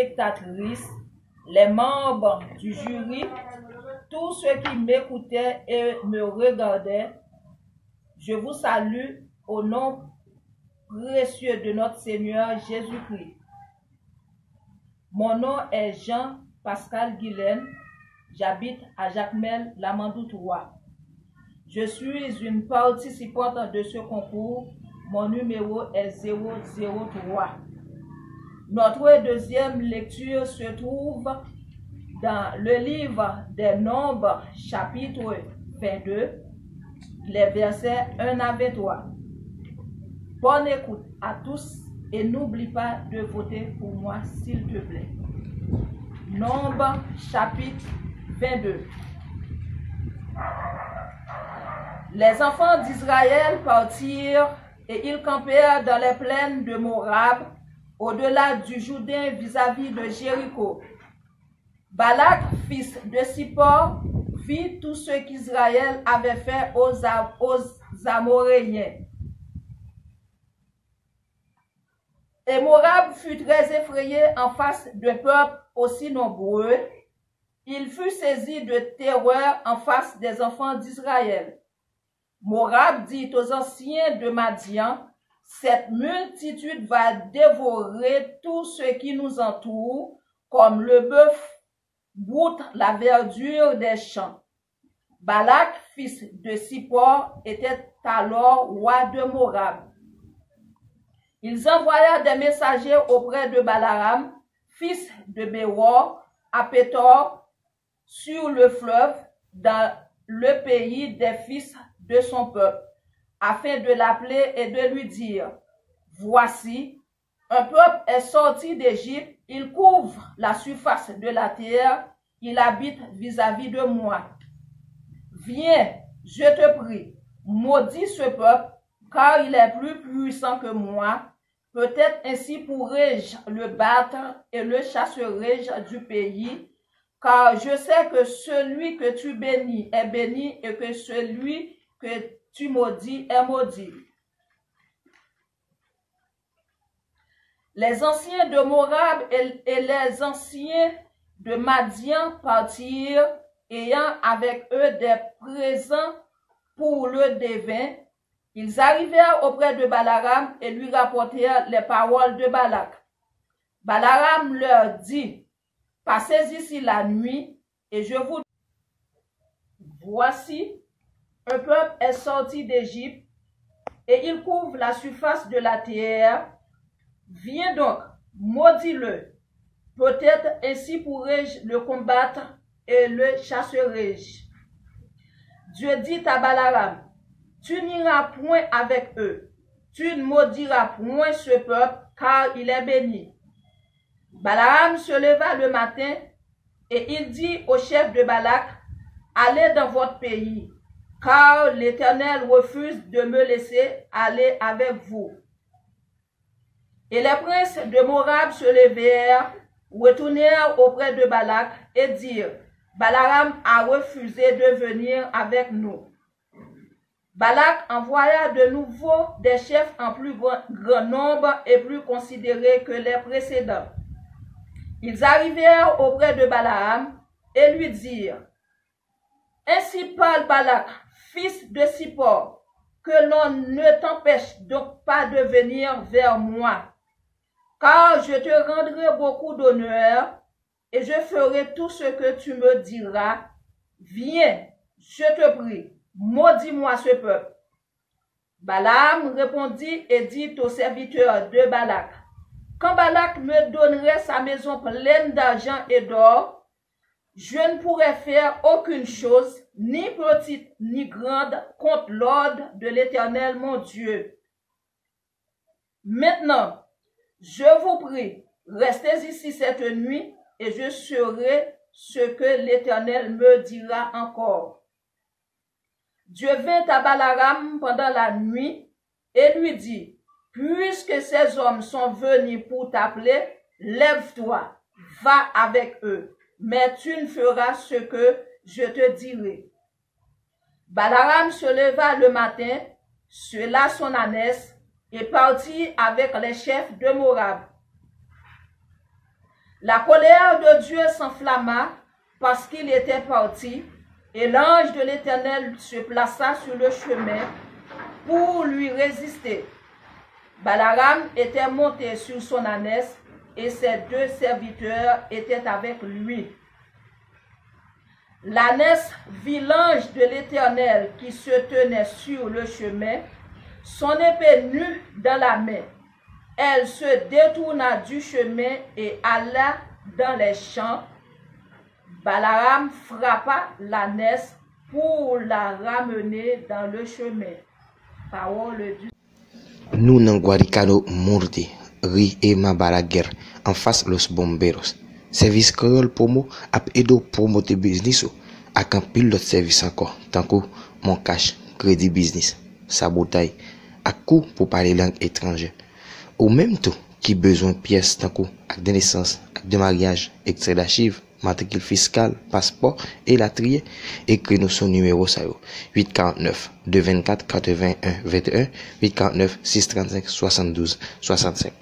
spectatrices, les membres du jury, tous ceux qui m'écoutaient et me regardaient, je vous salue au nom précieux de notre Seigneur Jésus-Christ. Mon nom est Jean-Pascal Guilaine, j'habite à Jacmel, Lamandou 3. Je suis une participante de ce concours, mon numéro est 003. Notre deuxième lecture se trouve dans le livre des Nombres, chapitre 22, les versets 1 à 23. Bonne écoute à tous et n'oublie pas de voter pour moi, s'il te plaît. Nombres, chapitre 22. Les enfants d'Israël partirent et ils campèrent dans les plaines de Moab, au-delà du Jourdain vis-à-vis de Jéricho. Balak, fils de Zippor, fit tout ce qu'Israël avait fait aux Amoréens. Et Moab fut très effrayé en face d'un peuple aussi nombreux. Il fut saisi de terreur en face des enfants d'Israël. Moab dit aux anciens de Madian, « Cette multitude va dévorer tout ce qui nous entoure, comme le bœuf goûte la verdure des champs. » Balak, fils de Zippor, était alors roi de Moab. Ils envoyèrent des messagers auprès de Balaam, fils de Béor, à Pétor, sur le fleuve, dans le pays des fils de son peuple, afin de l'appeler et de lui dire, « Voici, un peuple est sorti d'Égypte, il couvre la surface de la terre, il habite vis-à-vis de moi. Viens, je te prie, maudis ce peuple, car il est plus puissant que moi. Peut-être ainsi pourrai-je le battre et le chasserai-je du pays, car je sais que celui que tu bénis est béni et que celui que tu maudis est maudit. » Les anciens de Moab et les anciens de Madian partirent, ayant avec eux des présents pour le devin. Ils arrivèrent auprès de Balaam et lui rapportèrent les paroles de Balak. Balaam leur dit, « Passez ici la nuit, et je vous dis, voici, un peuple est sorti d'Égypte, et il couvre la surface de la terre. Viens donc, maudis-le. Peut-être ainsi pourrai-je le combattre et le chasserai-je. » Dieu dit à Balaam, « Tu n'iras point avec eux, tu ne maudiras point ce peuple, car il est béni. » Balaam se leva le matin, et il dit au chef de Balak, « Allez dans votre pays, car l'Éternel refuse de me laisser aller avec vous. » Et les princes de Moab se levèrent, retournèrent auprès de Balak et dirent, « Balaam a refusé de venir avec nous. » Balak envoya de nouveau des chefs en plus grand nombre et plus considérés que les précédents. Ils arrivèrent auprès de Balaam et lui dirent, « Ainsi parle Balak, fils de Zippor, que l'on ne t'empêche donc pas de venir vers moi, car je te rendrai beaucoup d'honneur et je ferai tout ce que tu me diras. Viens, je te prie, maudis-moi ce peuple. » Balaam répondit et dit aux serviteurs de Balak, « Quand Balak me donnerait sa maison pleine d'argent et d'or, je ne pourrais faire aucune chose, ni petite ni grande, contre l'ordre de l'Éternel mon Dieu. Maintenant, je vous prie, restez ici cette nuit, et je saurai ce que l'Éternel me dira encore. » Dieu vint à Balaam pendant la nuit et lui dit, « Puisque ces hommes sont venus pour t'appeler, lève-toi, va avec eux, mais tu ne feras ce que je te dirai. » Balaam se leva le matin, sella son ânesse et partit avec les chefs de Moab. La colère de Dieu s'enflamma parce qu'il était parti, et l'ange de l'Éternel se plaça sur le chemin pour lui résister. Balaam était monté sur son ânesse, et ses 2 serviteurs étaient avec lui. L'ânesse vit l'ange de l'Éternel qui se tenait sur le chemin, son épée nue dans la main. Elle se détourna du chemin et alla dans les champs. Balaam frappa l'ânesse pour la ramener dans le chemin. Parole du Nous n'en Guaricano Murti, Ri et Mabalaguer, en face los bomberos. Service créole promo ap edo promote business ak un pile d'autres services encore, tant que mon cash, crédit business, sabotage, à coût pour parler langue étrangère. Ou même tout qui besoin pièces tant que ak de naissance, ak de mariage, extrait d'archives, matricule fiscal, passeport et la trier, écris-nous son numéro ça 849 224 81 21 849 635 72 65.